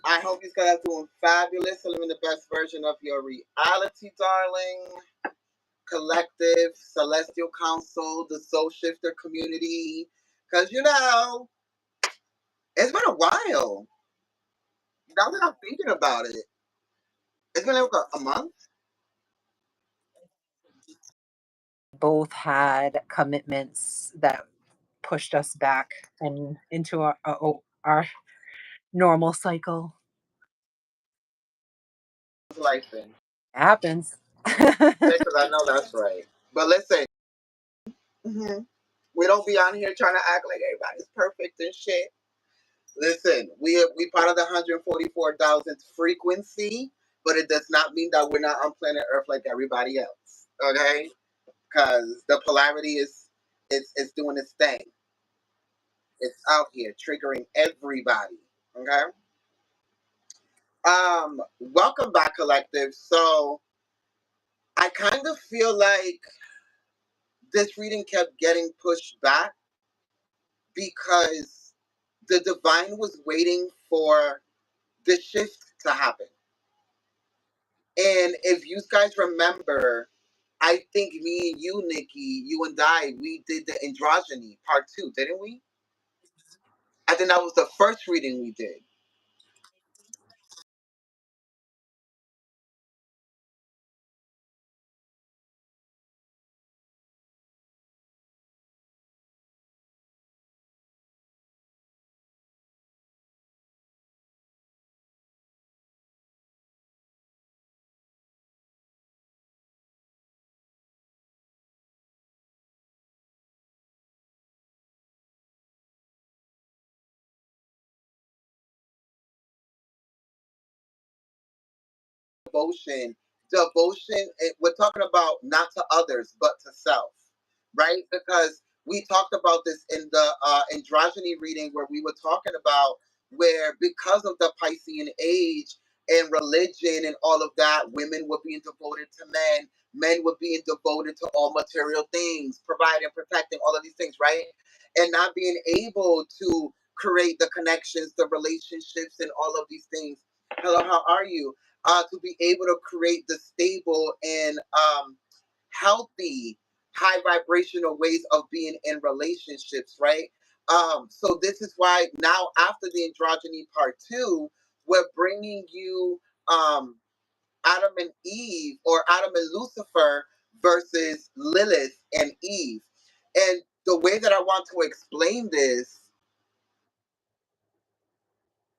I hope you guys are doing fabulous, living the best version of your reality, darling. Collective, Celestial Council, the Soul Shifter community. Because, it's been a while. Now that I'm thinking about it, it's been like a month. Both had commitments that pushed us back and into our normal cycle. Life thing. Happens. Because I know that's right. But listen, we don't be on here trying to act like everybody's perfect and shit. Listen, we part of the 144,000th frequency, but it does not mean that we're not on planet Earth like everybody else. Okay? Because the polarity is doing its thing. It's out here triggering everybody. Okay? Welcome back, collective. So I kind of feel like this reading kept getting pushed back because the divine was waiting for the shift to happen. And if you guys remember, I think me and you, Nikki, you and I, we did the androgyny part 2, didn't we? I think that was the first reading we did. Devotion. Devotion, we're talking about not to others, but to self, right? Because we talked about this in the androgyny reading where we were talking about where because of the Piscean age and religion and all of that, women were being devoted to men were being devoted to all material things, providing, protecting, all of these things, right? And not being able to create the connections, the relationships, and all of these things. Hello, how are you? To be able to create the stable and healthy, high vibrational ways of being in relationships, right? So this is why now after the androgyny part 2, we're bringing you um, Adam and Eve, or Adam and Lucifer versus Lilith and Eve. And the way that I want to explain this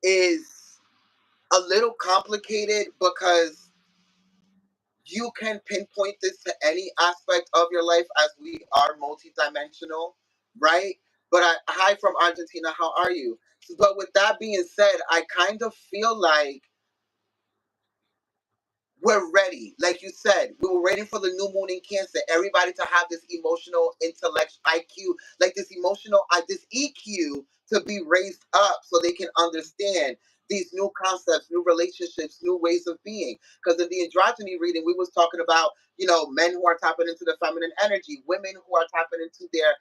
is a little complicated because you can pinpoint this to any aspect of your life as we are multidimensional, right? But hi from Argentina, how are you? But with that being said, I kind of feel like we're ready. Like you said, we were waiting for the new moon in Cancer. Everybody to have this emotional intellect IQ, like this emotional, this EQ to be raised up so they can understand these new concepts, new relationships, new ways of being. Because in the androgyny reading, we was talking about, men who are tapping into the feminine energy, women who are tapping into their,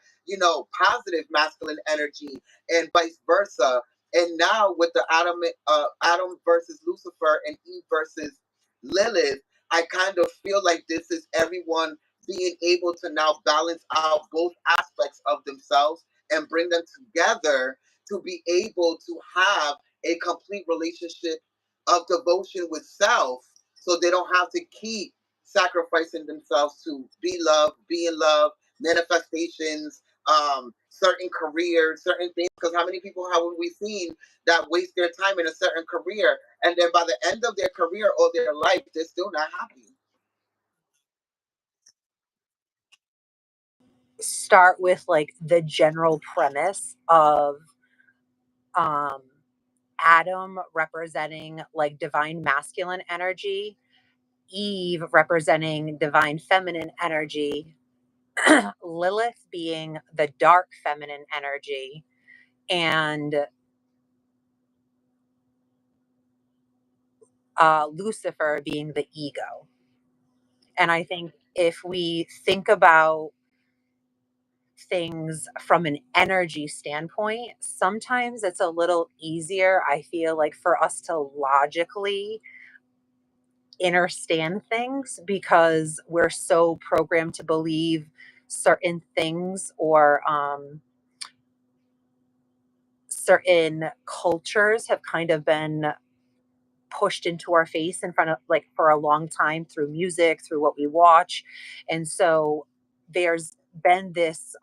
positive masculine energy, and vice versa. And now with the Adam versus Lucifer and Eve versus Lilith, I kind of feel like this is everyone being able to now balance out both aspects of themselves and bring them together to be able to have a complete relationship of devotion with self so they don't have to keep sacrificing themselves to be loved, be in love, manifestations, certain careers, certain things. Because how many people have we seen that waste their time in a certain career and then by the end of their career or their life, they're still not happy? Start with like the general premise of um Adam representing like divine masculine energy, Eve representing divine feminine energy, Lilith being the dark feminine energy, and Lucifer being the ego. And I think if we think about things from an energy standpoint, sometimes it's a little easier, I feel like, for us to logically understand things because we're so programmed to believe certain things, or certain cultures have kind of been pushed into our face in front of, like, for a long time, through music, through what we watch. And so there's been this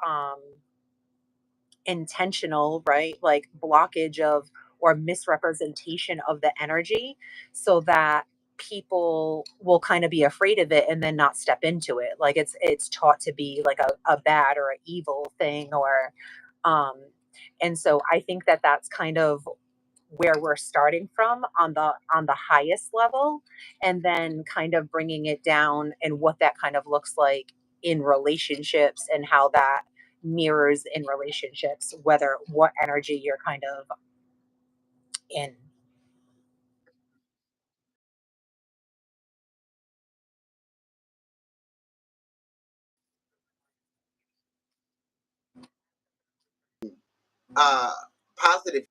intentional, right, like, blockage of, or misrepresentation of the energy, so that people will kind of be afraid of it and then not step into it. Like, it's taught to be like a bad or an evil thing, or um and so I think that that's kind of where we're starting from on the highest level, and then kind of bringing it down, and what that kind of looks like in relationships, and how that mirrors in relationships, whether what energy you're kind of in. uh Positive,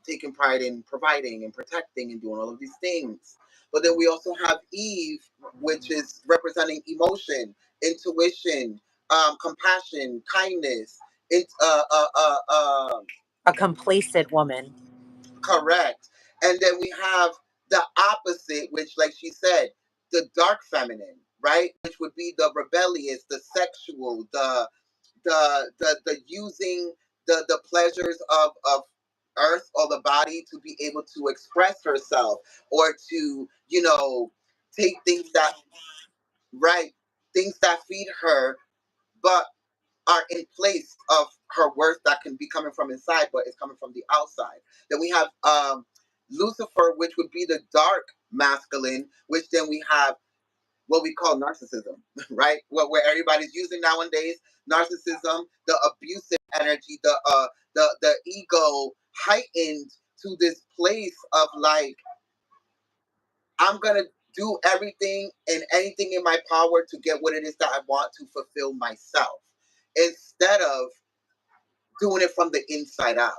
taking pride in providing and protecting and doing all of these things. But then we also have Eve, which is representing emotion, intuition, compassion, kindness. It's A complacent woman. correct. And then we have the opposite, which, like she said, the dark feminine, right? Which would be the rebellious, the sexual, the using the pleasures of earth or the body to be able to express herself, or to, take things that, right, things that feed her, but are in place of her worth that can be coming from inside, but it's coming from the outside. Then we have Lucifer, which would be the dark masculine, which then we have what we call narcissism, right? Where everybody's using nowadays, narcissism, the abusive energy, the ego heightened to this place of like, I'm gonna do everything and anything in my power to get what it is that I want to fulfill myself, instead of doing it from the inside out,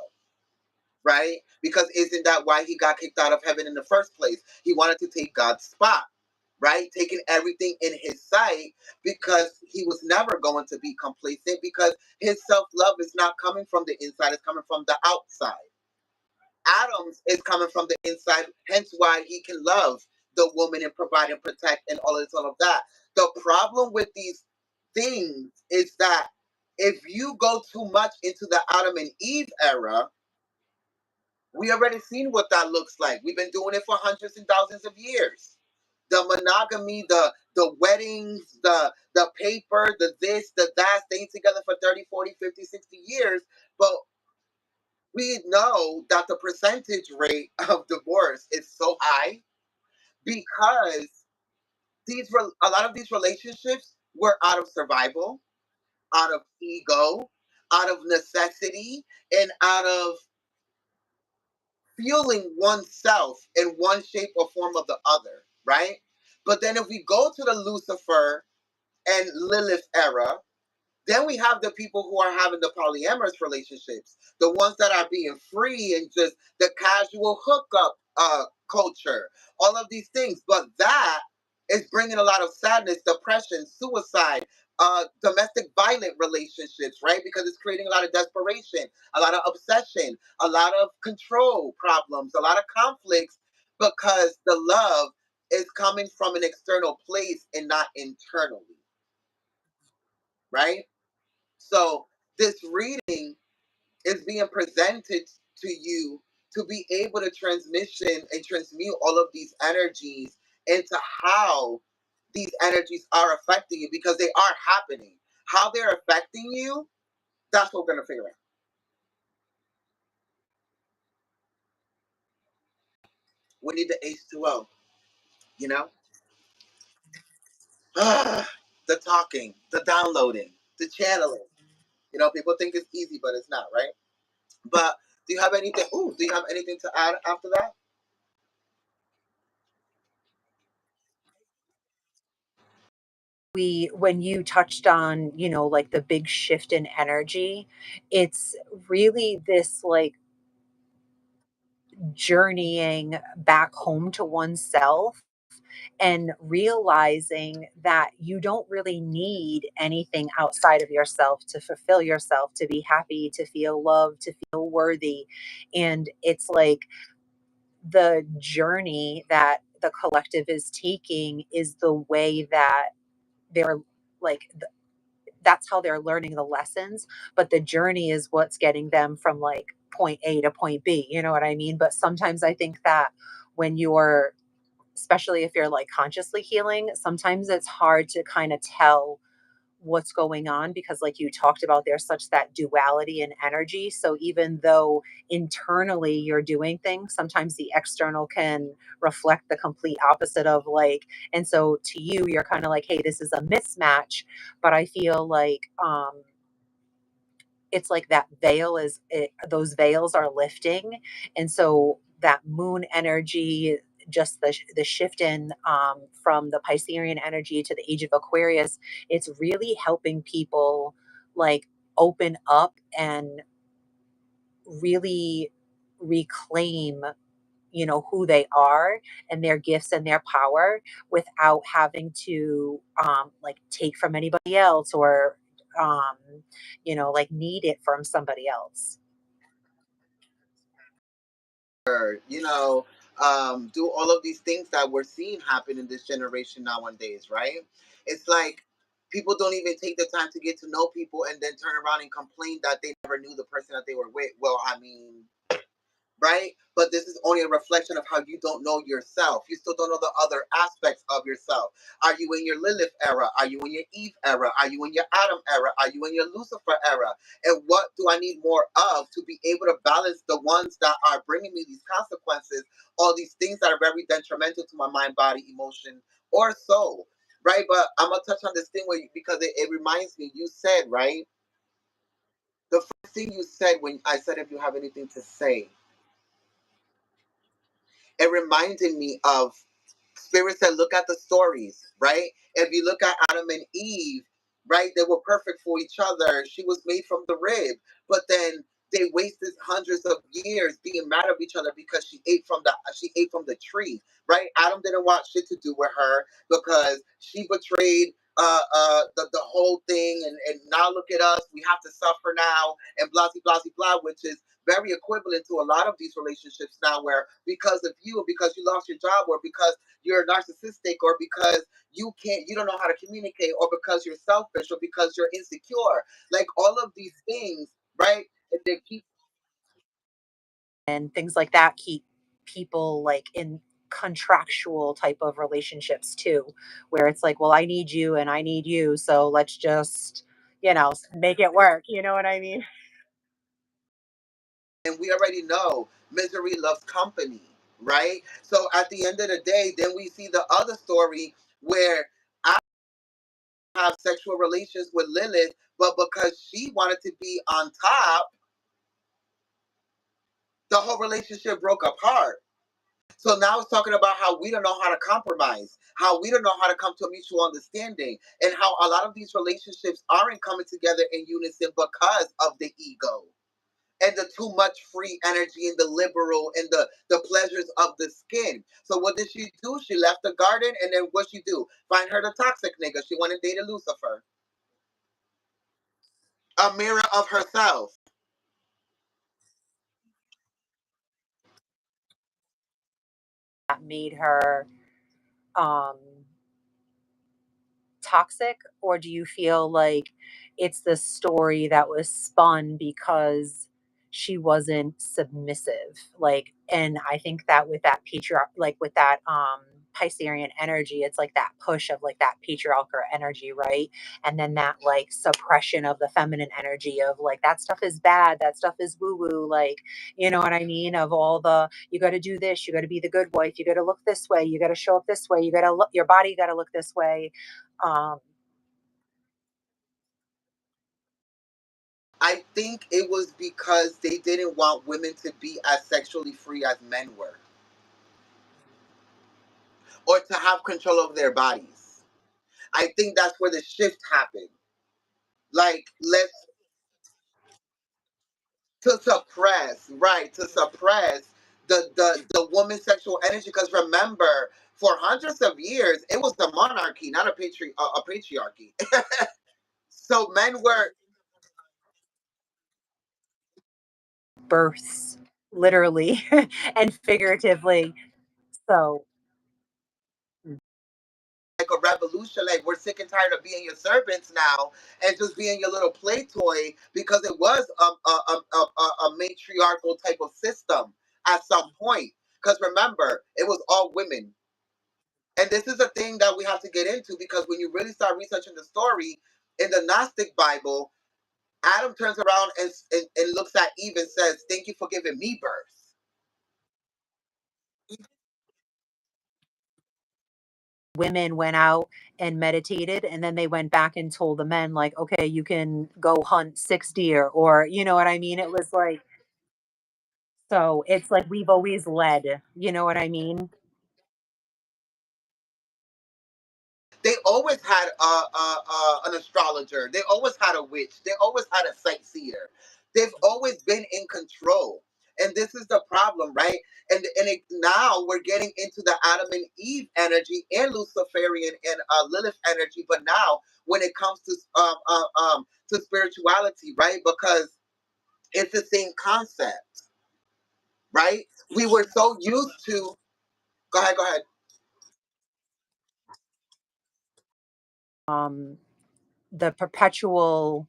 right? Because isn't that why he got kicked out of heaven in the first place? He wanted to take God's spot, right? Taking everything in his sight, because he was never going to be complacent, because his self love is not coming from the inside, it's coming from the outside. Adam's is coming from the inside, hence why he can love the woman and provide and protect and all of this, all of that. The problem with these things is that if you go too much into the Adam and Eve era, we already seen what that looks like. We've been doing it for hundreds and thousands of years. The monogamy, the weddings, the paper, the this, the that, staying together for 30, 40, 50, 60 years. But we know that the percentage rate of divorce is so high because a lot of these relationships were out of survival, out of ego, out of necessity, and out of fueling oneself in one shape or form of the other, right? But then if we go to the Lucifer and Lilith era, then we have the people who are having the polyamorous relationships, the ones that are being free and just the casual hookup culture, all of these things. But that is bringing a lot of sadness, depression, suicide, domestic violent relationships, right? Because it's creating a lot of desperation, a lot of obsession, a lot of control problems, a lot of conflicts, because the love is coming from an external place and not internally, right? So this reading is being presented to you to be able to transmission and transmute all of these energies into how these energies are affecting you, because they are happening. How they're affecting you, that's what we're gonna figure out. We need the H2O, you know? The talking, the downloading, the channeling. People think it's easy, but it's not, right? But do you have anything? Ooh, do you have anything to add after that? We when you touched on, like the big shift in energy, it's really this like journeying back home to oneself and realizing that you don't really need anything outside of yourself to fulfill yourself, to be happy, to feel loved, to feel worthy. And it's like the journey that the collective is taking is the way that they're like that's how they're learning the lessons, but the journey is what's getting them from like point A to point B, you know what I mean? But sometimes I think that when you're, especially if you're like consciously healing, sometimes it's hard to kind of tell what's going on because like you talked about, there's such that duality in energy. So even though internally you're doing things, sometimes the external can reflect the complete opposite of like, and so to you you're kind of like, hey, this is a mismatch. But I feel like it's like that veil is those veils are lifting, and so that moon energy, just the shift in from the Piscean energy to the age of Aquarius, it's really helping people like open up and really reclaim, who they are and their gifts and their power without having to like take from anybody else or um like need it from somebody else. Or, do all of these things that we're seeing happen in this generation nowadays, right? It's like people don't even take the time to get to know people and then turn around and complain that they never knew the person that they were with. Well, I mean, right? But this is only a reflection of how you don't know yourself. You still don't know the other aspects of yourself. Are you in your Lilith era? Are you in your Eve era? Are you in your Adam era? Are you in your Lucifer era? And what do I need more of to be able to balance the ones that are bringing me these consequences, all these things that are very detrimental to my mind, body, emotion, or soul? Right? But I'm going to touch on this thing because it reminds me, you said, right? The first thing you said when I said, if you have anything to say, it reminded me of Spirit said, look at the stories, right? If you look at Adam and Eve, right, they were perfect for each other. She was made from the rib, but then they wasted hundreds of years being mad at each other because she ate from the tree, right? Adam didn't want shit to do with her because she betrayed the whole thing, and now look at us, we have to suffer now, and blah blah blah blah, which is very equivalent to a lot of these relationships now, where because of you, because you lost your job, or because you're narcissistic, or because you don't know how to communicate, or because you're selfish, or because you're insecure, like all of these things, right? And they keep. And things like that keep people like in contractual type of relationships too, where it's like, well, I need you and I need you, so let's just make it work, you know what I mean? And we already know misery loves company, right? So at the end of the day, then we see the other story where I have sexual relations with Lilith, but because she wanted to be on top, the whole relationship broke apart. So now it's talking about how we don't know how to compromise, how we don't know how to come to a mutual understanding, and how a lot of these relationships aren't coming together in unison because of the ego and the too much free energy and the liberal and the pleasures of the skin. So what did she do? She left the garden, and then what she do? Find her the toxic nigga. She went and dated Lucifer, a mirror of herself. That made her um toxic, or do you feel like it's the story that was spun because she wasn't submissive? Like, and I think that with that patriarch, like with that Piscean energy, it's like that push of like that patriarchal energy, right? And then that like suppression of the feminine energy of like that stuff is bad, that stuff is woo woo, like, you know what I mean? Of all the, you got to do this, you got to be the good wife, you got to look this way, you got to show up this way, you got to look, your body got to look this way. um, I think it was because they didn't want women to be as sexually free as men were, or to have control of their bodies. I think that's where the shift happened. Like, let's to suppress, right? To suppress the woman's sexual energy. Because remember, for hundreds of years, it was the monarchy, not a patriarchy. So men were Births, literally and figuratively. So, like a revolution. Like, we're sick and tired of being your servants now and just being your little play toy, because it was a matriarchal type of system at some point. Because remember, it was all women. And this is a thing that we have to get into, because when you really start researching the story in the Gnostic Bible, Adam turns around and looks at Eve and says, "Thank you for giving me birth." women went out and meditated, and then they went back and told the men, like, okay, you can go hunt 6 deer, or you know what I mean? It was like, so it's like we've always led, you know what I mean? They always had an astrologer. They always had a witch. They always had a sightseer. They've always been in control. And this is the problem, right? Now we're getting into the Adam and Eve energy and Luciferian and Lilith energy. But now, when it comes to spirituality, right? Because it's the same concept, right? We were so used to. Go ahead. Go ahead. um the perpetual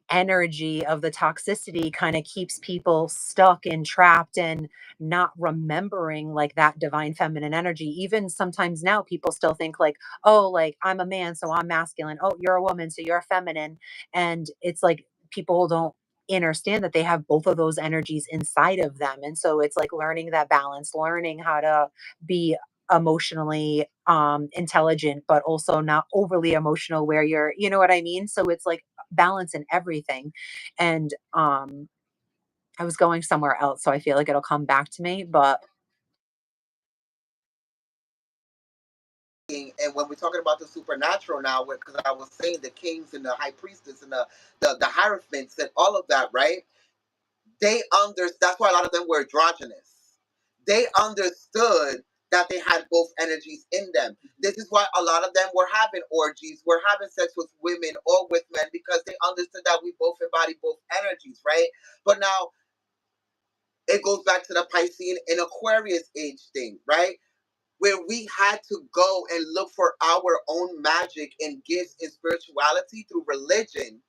energy of the toxicity kind of keeps people stuck and trapped and not remembering like that divine feminine energy. Even sometimes now people still think like, oh, like I'm a man so I'm masculine, oh you're a woman so you're feminine. And it's like people don't understand that they have both of those energies inside of them. And so it's like learning that balance, learning how to be emotionally intelligent but also not overly emotional where you're, you know what I mean? So it's like balance in everything. And I was going somewhere else, so I feel like it'll come back to me. But And when we're talking about the supernatural now, because I was saying the kings and the high priestess and the hierophants and all of that, right? That's why a lot of them were androgynous. They understood that they had both energies in them. This is why a lot of them were having orgies, were having sex with women or with men, because they understood that we both embody both energies, right? But now it goes back to the Piscean and Aquarius age thing, right? Where we had to go and look for our own magic and gifts and spirituality through religion.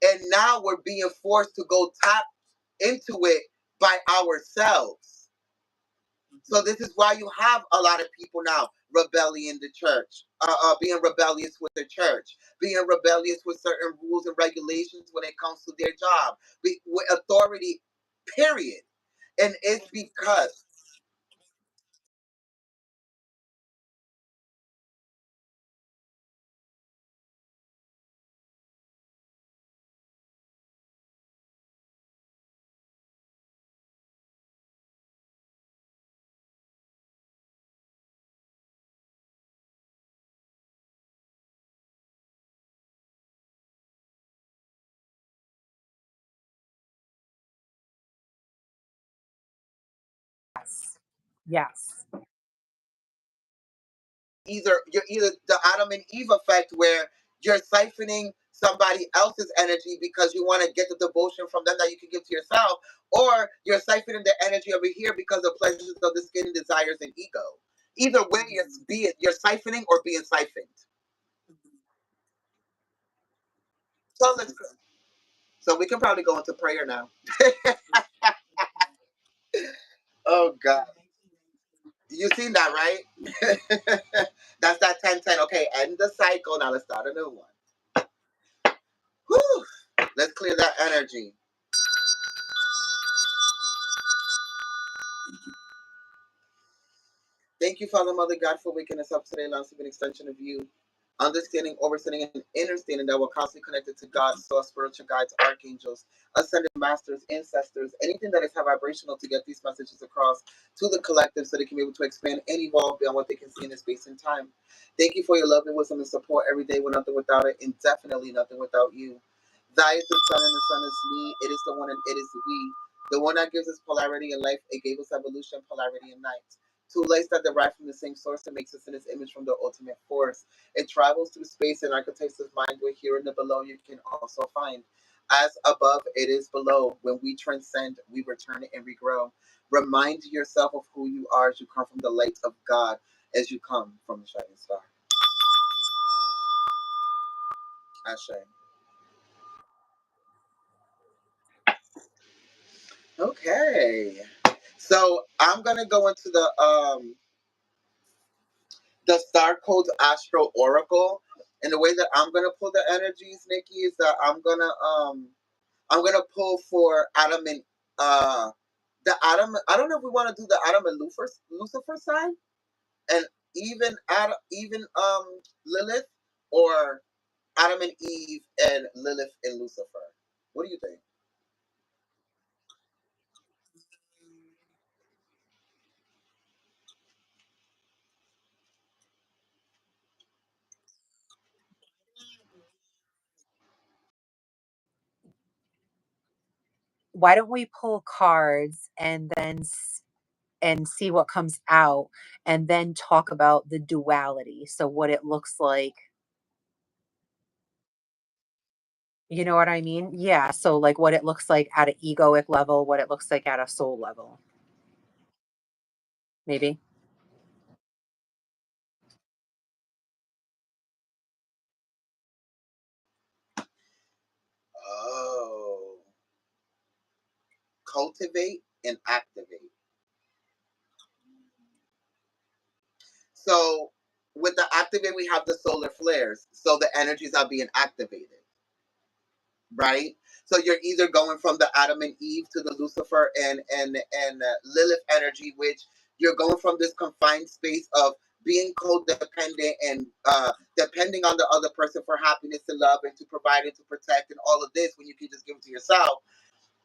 And now we're being forced to go tap into it by ourselves. So this is why you have a lot of people now rebelling the church, being rebellious with the church, being rebellious with certain rules and regulations when it comes to their job, with authority, period. And it's because yes, yes, you're either the Adam and Eve effect, where you're siphoning somebody else's energy because you want to get the devotion from them that you can give to yourself, or you're siphoning the energy over here because of pleasures of the skin, desires, and ego. Either way, you're siphoning or being siphoned. So we can probably go into prayer now. Oh God, you seen that, right? That's that 10-10. Okay, end the cycle. Now let's start a new one. Whew. Let's clear that energy. Thank you, Father, Mother God, for waking us up today, allowing us to be an extension of you. understanding, overstanding, and understanding that we're constantly connected to God, source, spiritual guides, archangels, ascended masters, ancestors, anything that is high vibrational to get these messages across to the collective so they can be able to expand and evolve beyond what they can see in this space and time. Thank you for your love and wisdom and support every day. We're nothing without it, and definitely nothing without you. Thy is the sun, and the sun is me. It is the one, and it is we. The one that gives us polarity in life, it gave us evolution, polarity in night. Two lights that derive from the same source and makes us in its image from the ultimate force. It travels through space and archetypes of mind where here in the below you can also find. As above, it is below. When we transcend, we return and regrow. Remind yourself of who you are as you come from the light of God, as you come from the shining star. Ashe. Okay. So I'm gonna go into the Star Codes Astral Oracle. And the way that I'm gonna pull the energies, Nikki, is that I'm gonna pull for Adam and the Adam. I don't know if we want to do the Adam and Lucifer side, and even Lilith, or Adam and Eve and Lilith and Lucifer. What do you think? Why don't we pull cards and then and see what comes out, and then talk about the duality, so what it looks like. You know what I mean? Yeah, so, like, what it looks like at an egoic level, what it looks like at a soul level, maybe? Oh, cultivate and activate. So with the activate, we have the solar flares. So the energies are being activated, right? So you're either going from the Adam and Eve to the Lucifer and Lilith energy, which you're going from this confined space of being codependent and depending on the other person for happiness and love and to provide and to protect and all of this when you can just give it to yourself,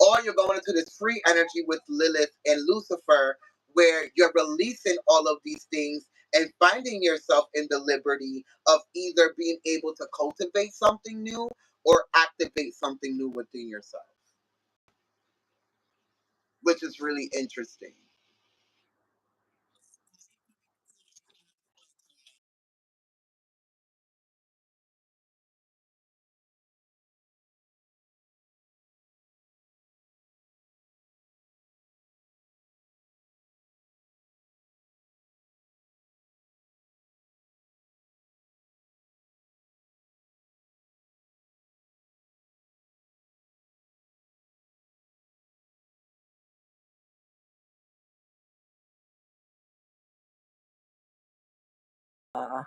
or you're going into this free energy with Lilith and Lucifer, where you're releasing all of these things and finding yourself in the liberty of either being able to cultivate something new or activate something new within yourself, which is really interesting. Uh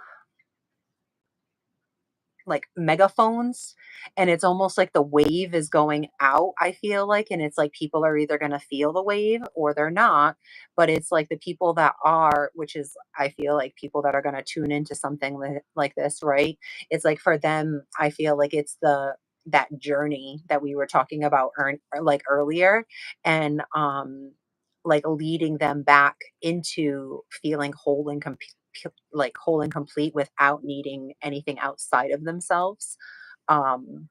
like megaphones, and it's almost like the wave is going out, I feel like, and it's like people are either going to feel the wave or they're not, but it's like the people that are, which is, I feel like, people that are going to tune into something like this, right? It's like for them, I feel like it's the that journey that we were talking about like earlier, and like leading them back into feeling whole and like whole and complete without needing anything outside of themselves. Um,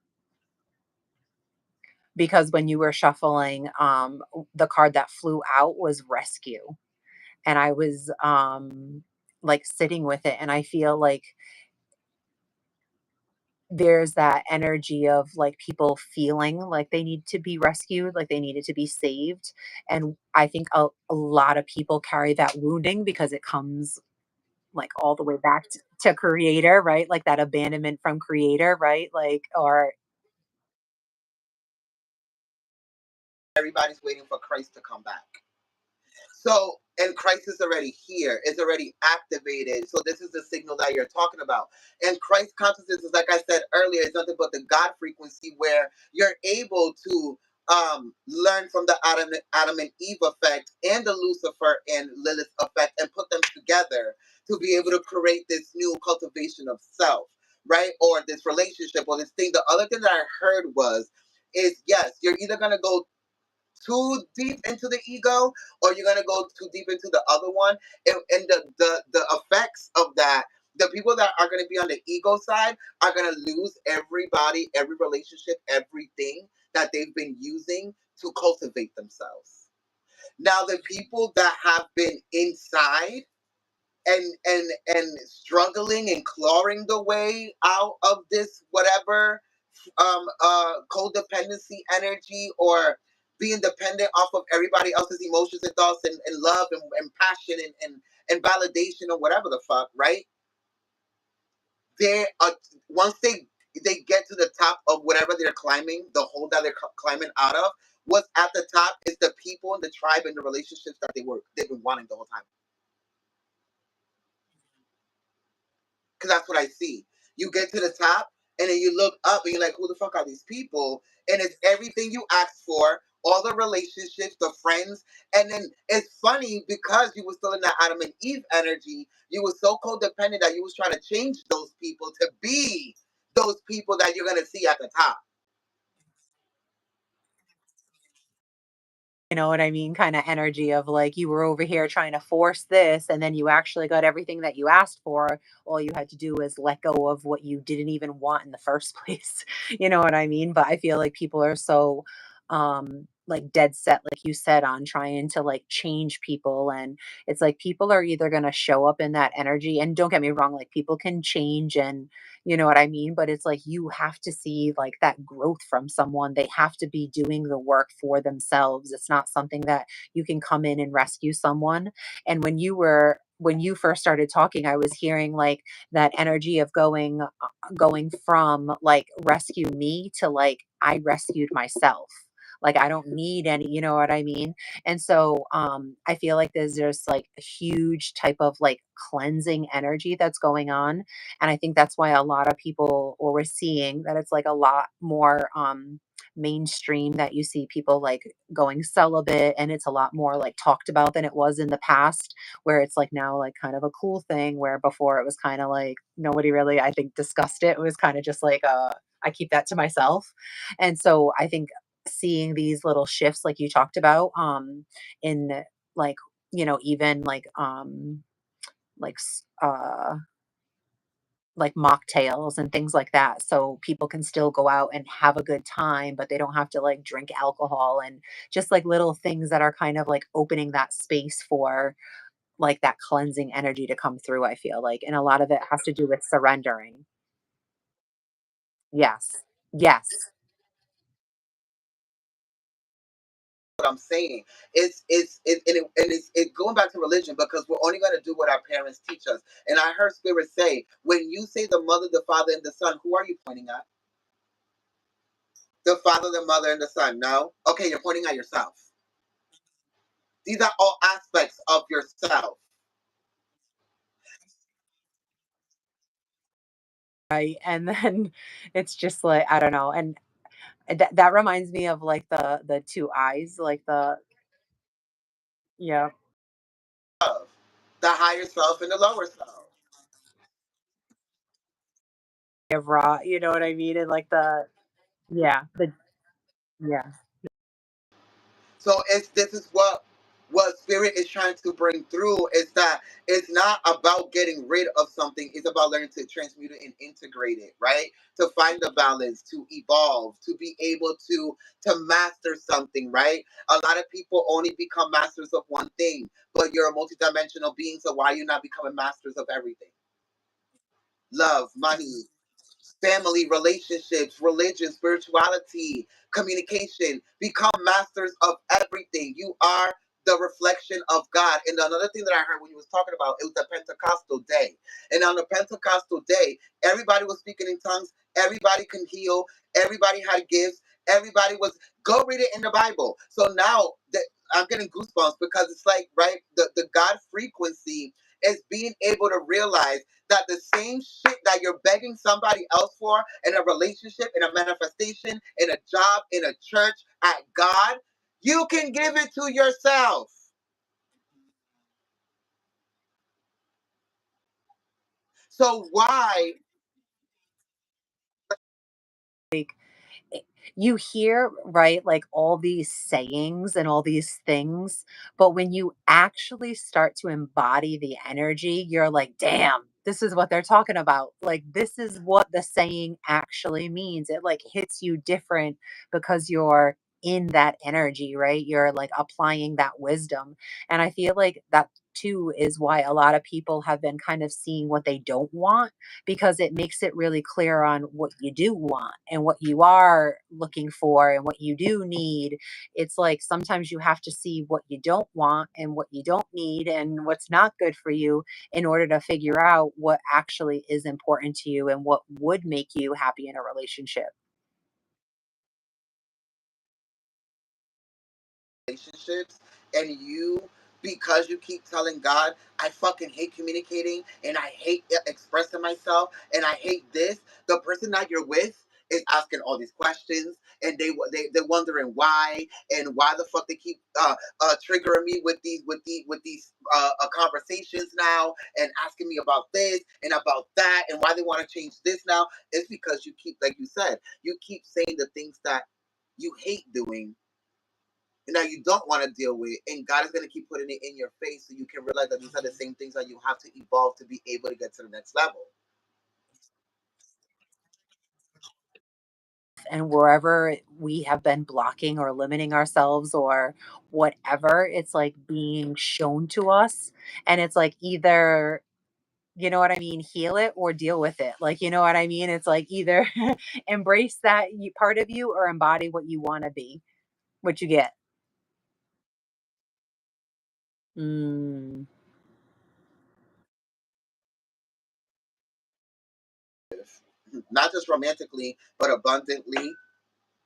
because when you were shuffling, the card that flew out was rescue. And I was like sitting with it, and I feel like there's that energy of like people feeling like they need to be rescued, like they needed to be saved. And I think a lot of people carry that wounding because it comes like all the way back to creator, right? Like that abandonment from creator, right? Like, or Everybody's waiting for Christ to come back. So, and Christ is already here, it's already activated. So, this is the signal that you're talking about. And Christ consciousness is, like I said earlier, it's nothing but the God frequency where you're able to learn from the Adam and Eve effect and the Lucifer and Lilith effect and put them together to be able to create this new cultivation of self. right? Or this relationship or this thing. The other thing that I heard was, is yes, you're either gonna go too deep into the ego or you're gonna go too deep into the other one. And the effects of that, the people that are gonna be on the ego side are gonna lose everybody, every relationship, everything that they've been using to cultivate themselves. Now the people that have been inside and struggling and clawing the way out of this whatever codependency energy or being dependent off of everybody else's emotions and thoughts and love and passion and validation or whatever the fuck, right? They are, once they get to the top of whatever they're climbing, the hole that they're climbing out of, what's at the top is the people and the tribe and the relationships that they've been wanting the whole time. Because that's what I see. You get to the top, and then you look up, and you're like, "Who the fuck are these people?" And it's everything you asked for, all the relationships, the friends, and then it's funny because you were still in that Adam and Eve energy. You were so codependent that you was trying to change those people to be those people that you're gonna see at the top. You know what I mean? Kind of energy of like you were over here trying to force this and then you actually got everything that you asked for. All you had to do is let go of what you didn't even want in the first place. You know what I mean? But I feel like people are so like dead set, like you said, on trying to like change people. And it's like people are either gonna show up in that energy, and don't get me wrong, like people can change and you know what I mean? But it's like you have to see like that growth from someone. They have to be doing the work for themselves. It's not something that you can come in and rescue someone. And when you first started talking, I was hearing like that energy of going from like rescue me to like I rescued myself. Like I don't need any, you know what I mean? And so I feel like there's like a huge type of like cleansing energy that's going on, and I think that's why a lot of people, or we're seeing that it's like a lot more mainstream, that you see people like going celibate, and it's a lot more like talked about than it was in the past, where it's like now like kind of a cool thing, where before it was kind of like nobody really, I think, discussed it. It was kind of just like I keep that to myself. And so I think seeing these little shifts like you talked about in like even like s- uh like mocktails and things like that, so people can still go out and have a good time, but they don't have to like drink alcohol, and just like little things that are kind of like opening that space for like that cleansing energy to come through, I feel like, and a lot of it has to do with surrendering. Yes. Yes. What I'm saying. It's going back to religion because we're only going to do what our parents teach us. And I heard Spirit say, when you say the mother, the father, and the son, who are you pointing at? The father, the mother, and the son. No? Okay, you're pointing at yourself. These are all aspects of yourself. Right, and then it's just like, I don't know, and that reminds me of like the two eyes, like the yeah, Of the higher self and the lower self. of raw, you know what I mean? And like the yeah. So it's this is what spirit is trying to bring through is that it's not about getting rid of something, it's about learning to transmute it and integrate it, right? To find the balance, to evolve, to be able to master something, right? A lot of people only become masters of one thing, but you're a multidimensional being, so why are you not becoming masters of everything? Love, money, family, relationships, religion, spirituality, communication. Become masters of everything. You are the reflection of God. And another thing that I heard when you was talking about, it was the Pentecostal day. And on the Pentecostal day, everybody was speaking in tongues. Everybody can heal. Everybody had gifts. Everybody was, go read it in the Bible. So now I'm getting goosebumps because it's like, right, the God frequency is being able to realize that the same shit that you're begging somebody else for in a relationship, in a manifestation, in a job, in a church, at God, you can give it to yourself. So why? Like, you hear, right, like all these sayings and all these things, but when you actually start to embody the energy, you're like, damn, this is what they're talking about. Like, this is what the saying actually means. It like hits you different because you're in that energy, right? You're like applying that wisdom. And I feel like that too is why a lot of people have been kind of seeing what they don't want, because it makes it really clear on what you do want and what you are looking for and what you do need. It's like sometimes you have to see what you don't want and what you don't need and what's not good for you in order to figure out what actually is important to you and what would make you happy in a relationship. Relationships, and you, because you keep telling God, I fucking hate communicating and I hate expressing myself and I hate this, the person that you're with is asking all these questions, and they're wondering why, and why the fuck they keep triggering me with these conversations now, and asking me about this and about that, and why they want to change this now. It's because you keep, like you said, you keep saying the things that you hate doing, and that you don't want to deal with, and God is going to keep putting it in your face so you can realize that these are the same things that you have to evolve to be able to get to the next level. And wherever we have been blocking or limiting ourselves or whatever, it's like being shown to us. And it's like either, you know what I mean, heal it or deal with it. Like, you know what I mean? It's like either embrace that part of you or embody what you want to be, what you get. Mm. Not just romantically, but abundantly,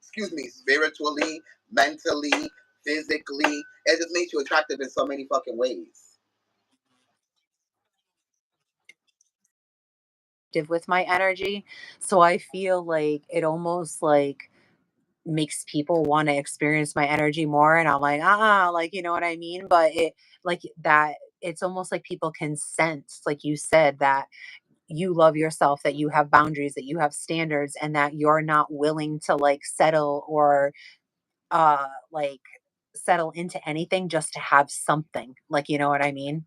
excuse me, spiritually, mentally, physically. It just makes you attractive in so many fucking ways. With my energy. So I feel like it almost like makes people want to experience my energy more. And I'm like, like, you know what I mean? But it, like that, it's almost like people can sense, like you said, that you love yourself, that you have boundaries, that you have standards, and that you're not willing to like settle or like settle into anything just to have something. Like, you know what I mean?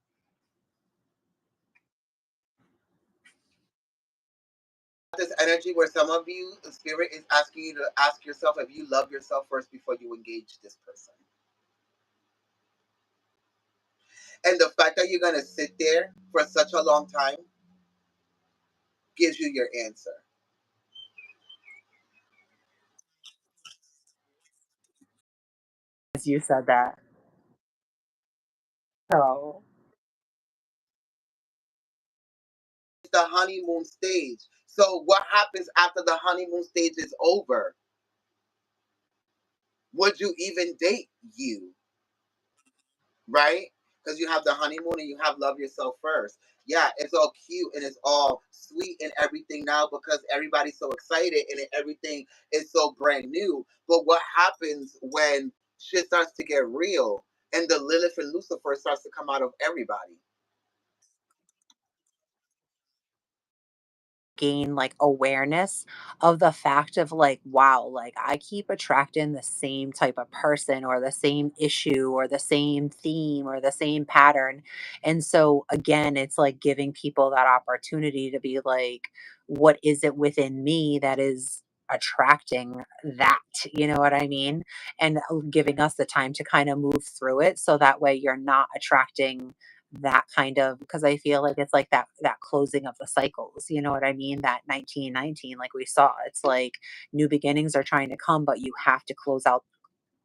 This energy where some of you, the spirit is asking you to ask yourself if you love yourself first before you engage this person. And the fact that you're going to sit there for such a long time gives you your answer. As you said that. So It's the honeymoon stage. So what happens after the honeymoon stage is over? Would you even date you? Right? Because you have the honeymoon and you have love yourself first. Yeah, it's all cute and it's all sweet and everything now because everybody's so excited and everything is so brand new. But what happens when shit starts to get real and the Lilith and Lucifer starts to come out of everybody? gain like awareness of the fact of like, wow, like I keep attracting the same type of person or the same issue or the same theme or the same pattern. And so again, it's like giving people that opportunity to be like, what is it within me that is attracting that? You know what I mean? And giving us the time to kind of move through it so that way you're not attracting that kind of, because I feel like it's like that closing of the cycles, you know what I mean? That 1919, like we saw, it's like new beginnings are trying to come, but you have to close out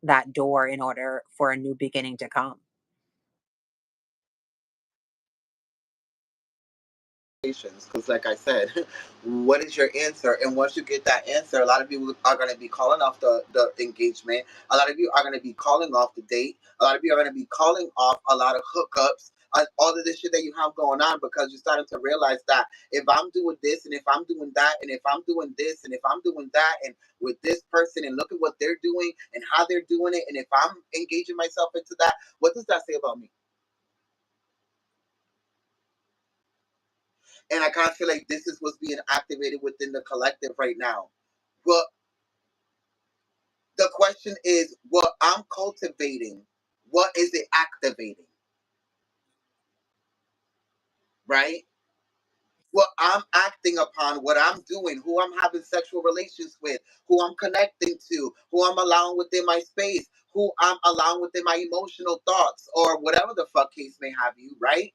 that door in order for a new beginning to come. Because like I said, what is your answer? And once you get that answer, a lot of people are going to be calling off the engagement. A lot of you are going to be calling off the date. A lot of you are going to be calling off a lot of hookups, all of this shit that you have going on, because you're starting to realize that if I'm doing this and if I'm doing that and if I'm doing this and if I'm doing that and with this person and look at what they're doing and how they're doing it, and if I'm engaging myself into that, what does that say about me? And I kind of feel like this is what's being activated within the collective right now. What The question is, what I'm cultivating, what is it activating? Right? What I'm acting upon, what I'm doing, who I'm having sexual relations with, who I'm connecting to, who I'm allowing within my space, who I'm allowing within my emotional thoughts, or whatever the fuck case may have you, right?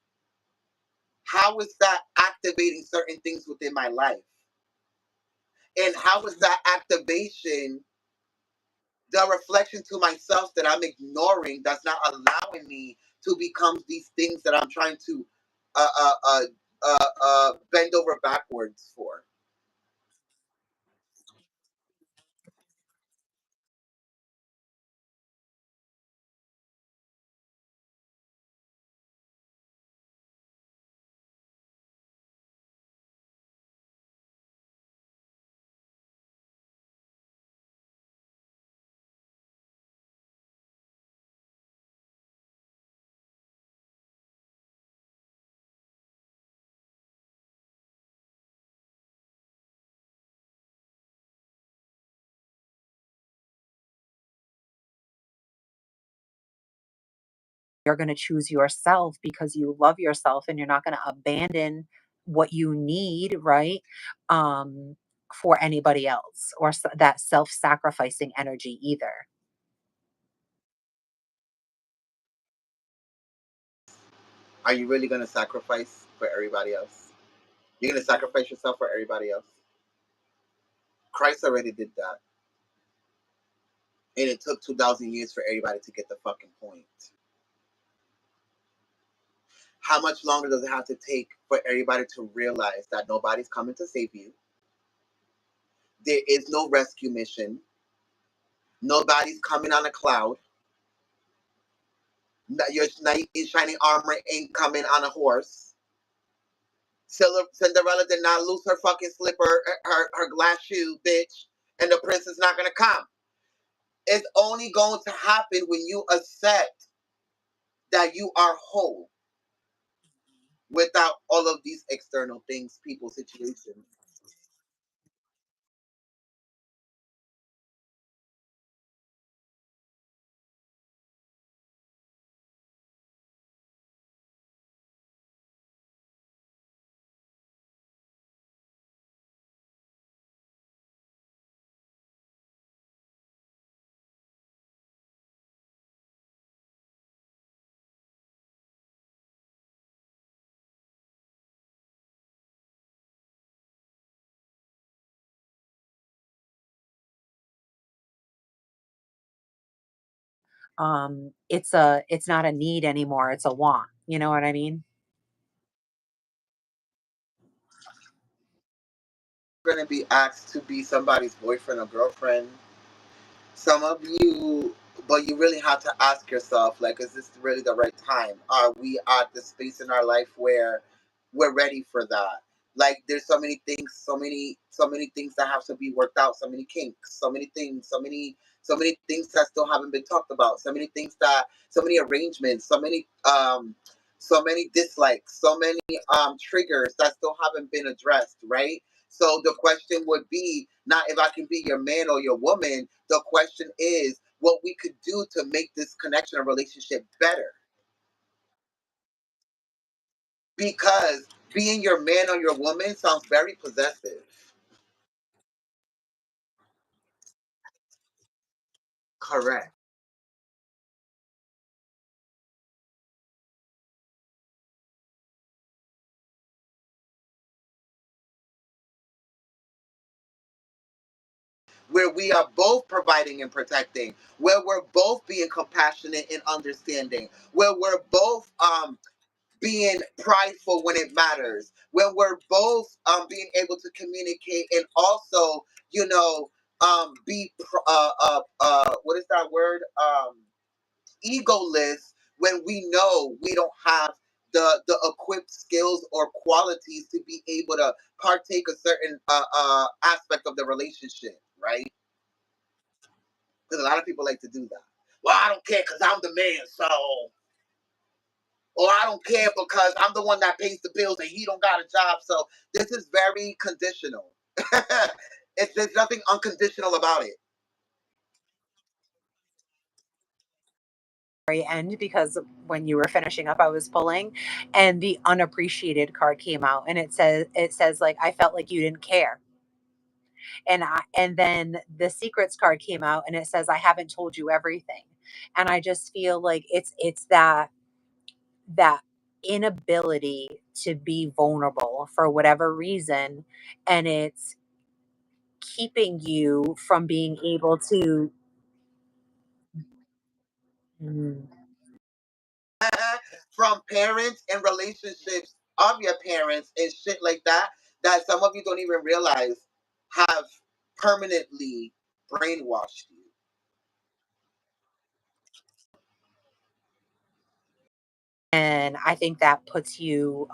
How is that activating certain things within my life? And how is that activation the reflection to myself that I'm ignoring, that's not allowing me to become these things that I'm trying to uh, uh, uh, bend over backwards for? You're going to choose yourself because you love yourself, and you're not going to abandon what you need, right? Um, for anybody else, or that self sacrificing energy either. Are you really going to sacrifice for everybody else? You're going to sacrifice yourself for everybody else? Christ already did that. And it took 2,000 years for everybody to get the fucking point. How much longer does it have to take for everybody to realize that nobody's coming to save you? There is no rescue mission. Nobody's coming on a cloud. Your knight in shining armor ain't coming on a horse. Cinderella did not lose her fucking slipper, her glass shoe, bitch, and the prince is not gonna come. It's only going to happen when you accept that you are whole without all of these external things, people, situations. It's not a need anymore, it's a want. You know what I mean? You're gonna be asked to be somebody's boyfriend or girlfriend. Some of you, but you really have to ask yourself, like, is this really the right time? Are we at the space in our life where we're ready for that? Like, there's so many things, so many things that have to be worked out, so many kinks, so many things, so many things that still haven't been talked about, so many things that, so many arrangements, so many dislikes, so many triggers that still haven't been addressed, right? So the question would be not if I can be your man or your woman. The question is what we could do to make this connection or relationship better. Because being your man or your woman sounds very possessive. Correct. Where we are both providing and protecting, where we're both being compassionate and understanding, where we're both being prideful when it matters, when we're both being able to communicate and also, be what is that word? Egoless, when we know we don't have the equipped skills or qualities to be able to partake a certain aspect of the relationship, right? Because a lot of people like to do that. Well, I don't care because I'm the man, so, or I don't care because I'm the one that pays the bills and he don't got a job. So this is very conditional. There's nothing unconditional about it. very end, because when you were finishing up, I was pulling, and the unappreciated card came out, and it says like, I felt like you didn't care. And then the secrets card came out, and it says, I haven't told you everything. And I just feel like it's that inability to be vulnerable for whatever reason, and it's keeping you from being able to. Mm. From parents and relationships of your parents and shit like that, that some of you don't even realize have permanently brainwashed you. And I think that puts you,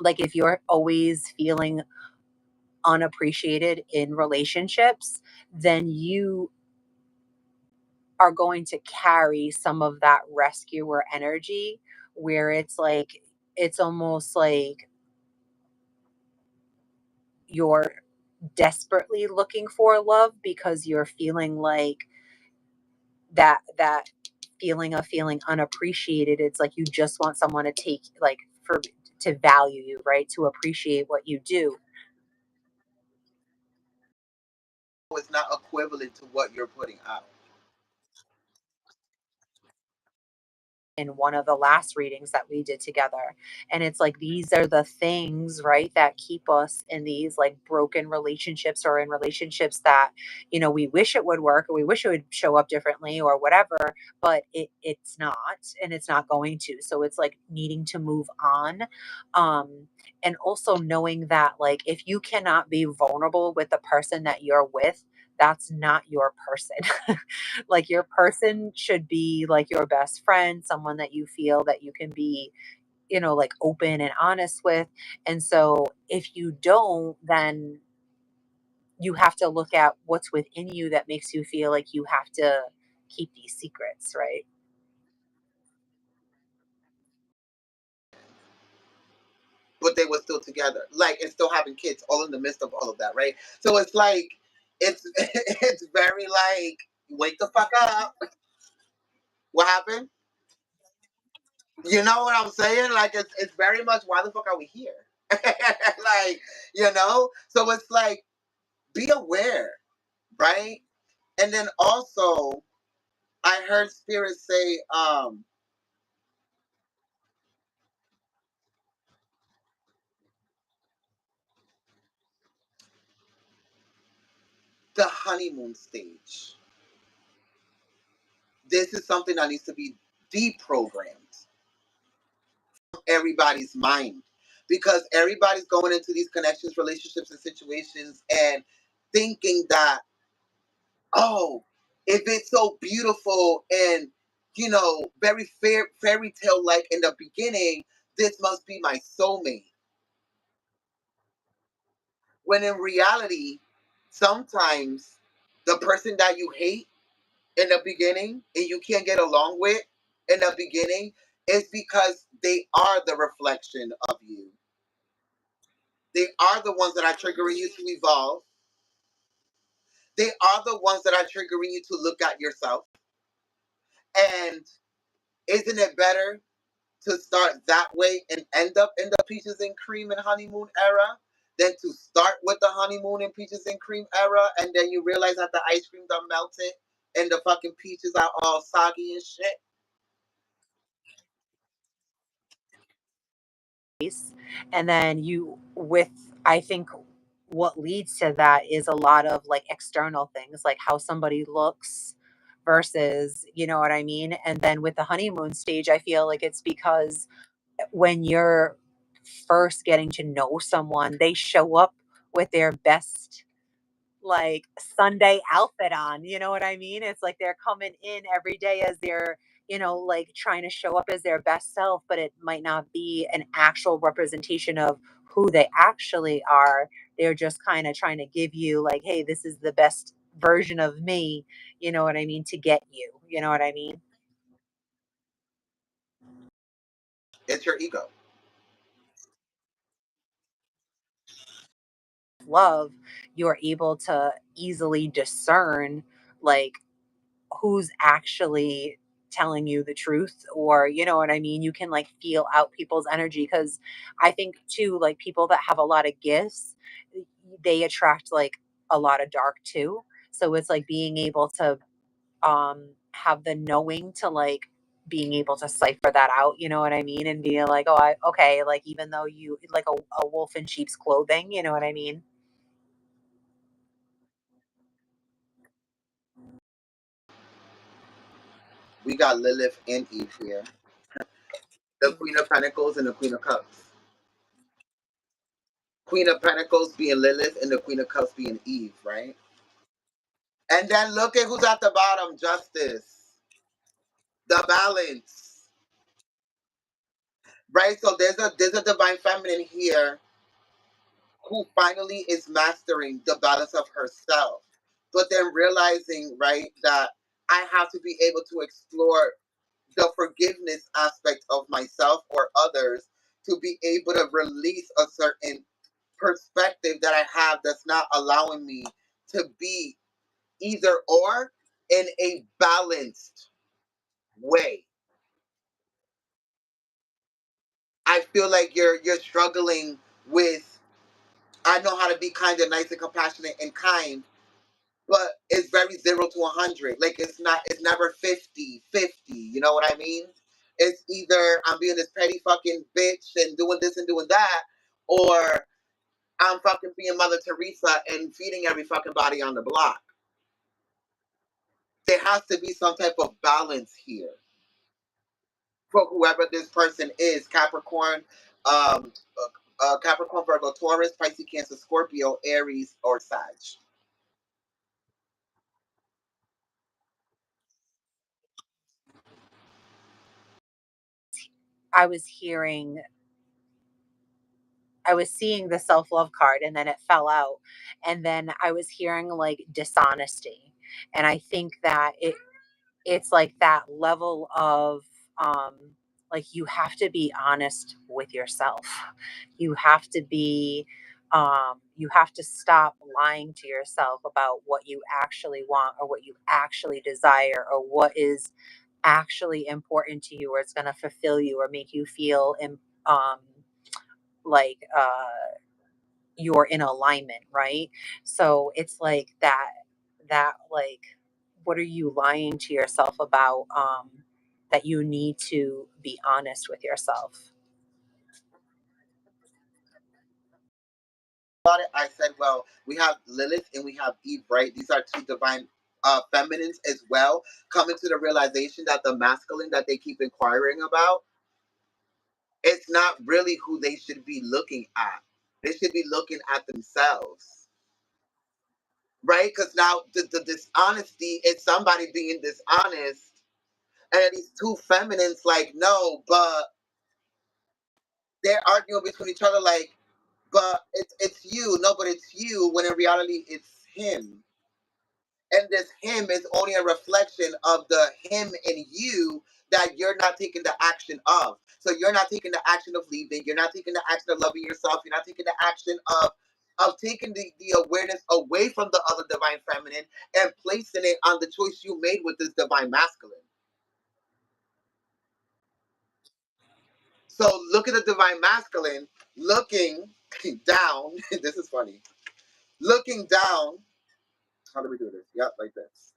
like, if you're always feeling unappreciated in relationships, then you are going to carry some of that rescuer energy, where it's like, it's almost like you're desperately looking for love, because you're feeling like that feeling of feeling unappreciated. It's like you just want someone to take, like, for to value you, right? To appreciate what you do. It's not equivalent to what you're putting out. In one of the last readings that we did together. And it's like, these are the things, right, that keep us in these like broken relationships, or in relationships that, we wish it would work, or we wish it would show up differently, or whatever, but it's not, and it's not going to. So it's like needing to move on. Um, and also knowing that, like, if you cannot be vulnerable with the person that you're with, that's not your person. Like, your person should be like your best friend, someone that you feel that you can be, like, open and honest with. And so if you don't, then you have to look at what's within you that makes you feel like you have to keep these secrets, right? But they were still together, like, and still having kids, all in the midst of all of that, right? So it's like, it's it's very like, wake the fuck up. What happened? You know what I'm saying? Like, it's very much, why the fuck are we here? Like, so it's like, be aware, right? And then also, I heard spirit say, the honeymoon stage. This is something that needs to be deprogrammed everybody's mind, because everybody's going into these connections, relationships, and situations and thinking that, oh, if it's so beautiful and very fairy tale like in the beginning, this must be my soulmate. When in reality, sometimes the person that you hate in the beginning and you can't get along with in the beginning is because they are the reflection of you. They are the ones that are triggering you to evolve. They are the ones that are triggering you to look at yourself. And isn't it better to start that way and end up in the peaches and cream and honeymoon era than to start with the honeymoon and peaches and cream era and then you realize that the ice cream done melted and the fucking peaches are all soggy and shit? And then I think what leads to that is a lot of like external things, like how somebody looks versus, you know what I mean? And then with the honeymoon stage, I feel like it's because when you're first getting to know someone, they show up with their best, like, Sunday outfit on, you know what I mean? It's like they're coming in every day as they're, like, trying to show up as their best self, but it might not be an actual representation of who they actually are. They're just kind of trying to give you, like, hey, this is the best version of me, you know what I mean, to get you, you know what I mean? It's your ego. Love, you're able to easily discern, like, who's actually telling you the truth, or you know what I mean, you can like feel out people's energy, because I think too, like people that have a lot of gifts, they attract like a lot of dark too. So it's like being able to have the knowing to like being able to cipher that out, you know what I mean, and be like, oh, I okay, like even though you like a wolf in sheep's clothing, you know what I mean. We got Lilith and Eve here. The Queen of Pentacles and the Queen of Cups. Queen of Pentacles being Lilith and the Queen of Cups being Eve, right? And then look at who's at the bottom, Justice. The balance. Right? So there's a divine feminine here who finally is mastering the balance of herself. But then realizing, right, that I have to be able to explore the forgiveness aspect of myself or others to be able to release a certain perspective that I have that's not allowing me to be either or in a balanced way. I feel like you're struggling with I know how to be kind and nice and compassionate and kind, but it's very 0 to 100. Like it's never 50-50. You know what I mean? It's either I'm being this petty fucking bitch and doing this and doing that, or I'm fucking being Mother Teresa and feeding every fucking body on the block. There has to be some type of balance here for whoever this person is. Um, Capricorn, Virgo, Taurus, Pisces, Cancer, Scorpio, Aries, or Sag. I was hearing, I was seeing the self-love card and then it fell out. And then I was hearing like dishonesty. And I think that it's like that level of um like you have to be honest with yourself. You have to be you have to stop lying to yourself about what you actually want or what you actually desire or what is actually important to you or it's going to fulfill you or make you feel um like you're in alignment, right? So it's like that like what are you lying to yourself about, that you need to be honest with yourself. About it, I said, well, we have Lilith and we have Eve, right? These are two divine feminines as well, coming to the realization that the masculine that they keep inquiring about, it's not really who they should be looking at. They should be looking at themselves, right? Because now the dishonesty is somebody being dishonest, and these two feminines like, no, but they're arguing between each other like, but it's you, no, but it's you, when in reality it's him. And this him is only a reflection of the him in you that you're not taking the action of. So you're not taking the action of leaving, you're not taking the action of loving yourself, you're not taking the action of taking the awareness away from the other divine feminine and placing it on the choice you made with this divine masculine. So look at the divine masculine looking down. This is funny. Looking down. How do we do this? Yep, like this.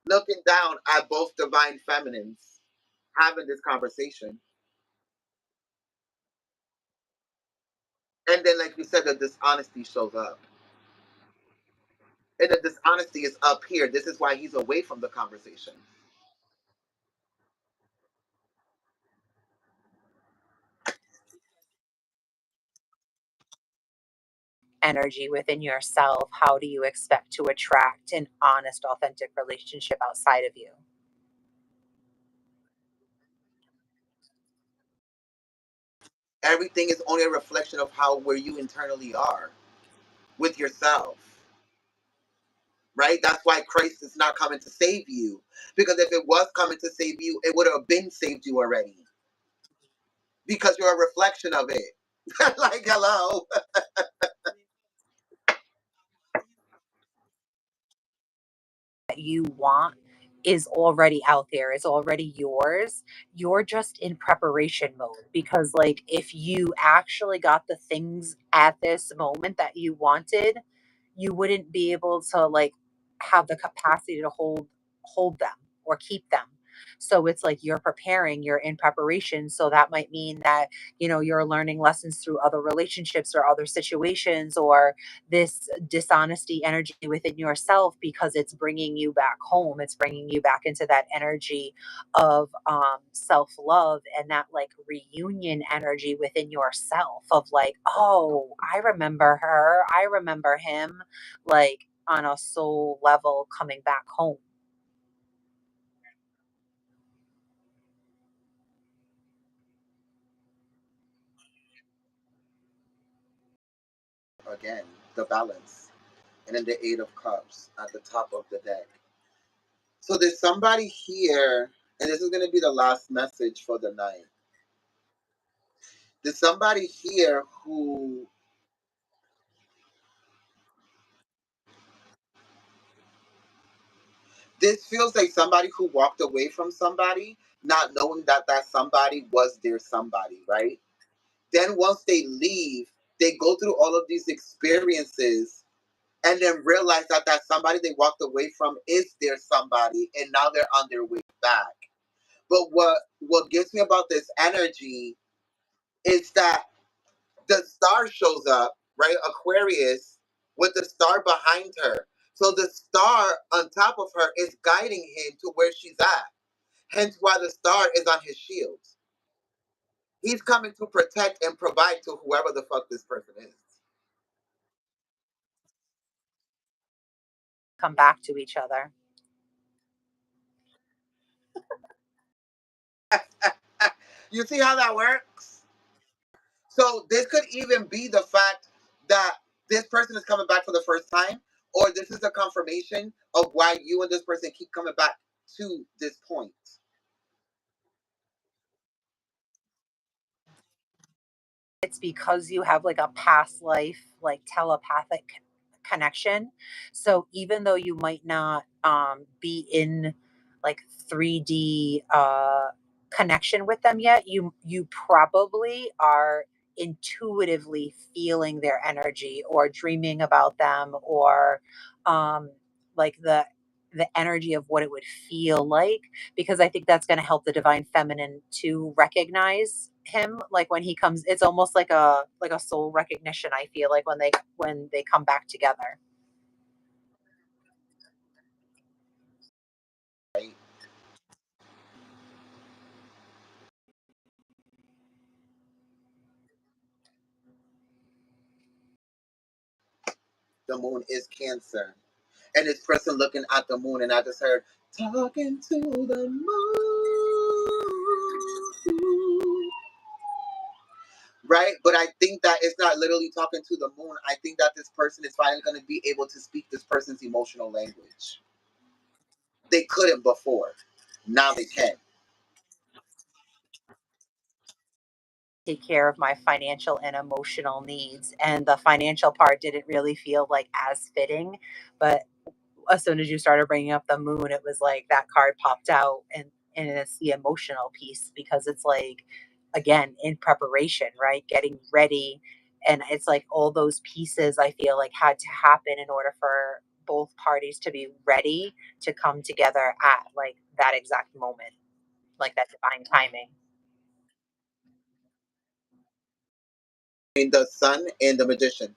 Looking down at both divine feminines having this conversation. And then, like you said, the dishonesty shows up. And the dishonesty is up here. This is why he's away from the conversation. Energy within yourself, how do you expect to attract an honest authentic relationship outside of you? Everything is only a reflection of how where you internally are with yourself. Right? That's why Christ is not coming to save you. Because if it was coming to save you, it would have been saved you already. Because you're a reflection of it. Like, hello. That you want is already out there, is already yours. You're just in preparation mode because, like, if you actually got the things at this moment that you wanted, you wouldn't be able to, like, have the capacity to hold them or keep them. So it's like you're preparing, you're in preparation. So that might mean that, you're learning lessons through other relationships or other situations, or this dishonesty energy within yourself, because it's bringing you back home. It's bringing you back into that energy of self love, and that like reunion energy within yourself of like, oh, I remember her. I remember him, like on a soul level coming back home. Again, the balance. And then the Eight of Cups at the top of the deck. So there's somebody here, and this is going to be the last message for the night. There's somebody here who this feels like somebody who walked away from somebody, not knowing that that somebody was their somebody, right? Then once they leave, they go through all of these experiences and then realize that that somebody they walked away from is their somebody, and now they're on their way back. But what gets me about this energy is that the star shows up, right? Aquarius with the star behind her. So the star on top of her is guiding him to where she's at. Hence why the star is on his shield. He's coming to protect and provide to whoever the fuck this person is. Come back to each other. You see how that works? So this could even be the fact that this person is coming back for the first time, or this is a confirmation of why you and this person keep coming back to this point. It's because you have like a past life, like telepathic connection. So even though you might not be in like 3D connection with them yet, you probably are intuitively feeling their energy or dreaming about them, or um like the energy of what it would feel like, because I think that's going to help the divine feminine to recognize him, like when he comes. It's almost like a soul recognition, I feel like, when they come back together. Right? The moon is Cancer, and this person looking at the moon, and I just heard talking to the moon. Right? But I think that it's not literally talking to the moon. I think that this person is finally going to be able to speak this person's emotional language. They couldn't before. Now they can. Take care of my financial and emotional needs, and the financial part didn't really feel like as fitting, but as soon as you started bringing up the moon, it was like that card popped out, and it's the emotional piece, because it's like, again, in preparation, right? Getting ready, and it's like all those pieces I feel like had to happen in order for both parties to be ready to come together at like that exact moment, like that divine timing. Between the sun and the magician.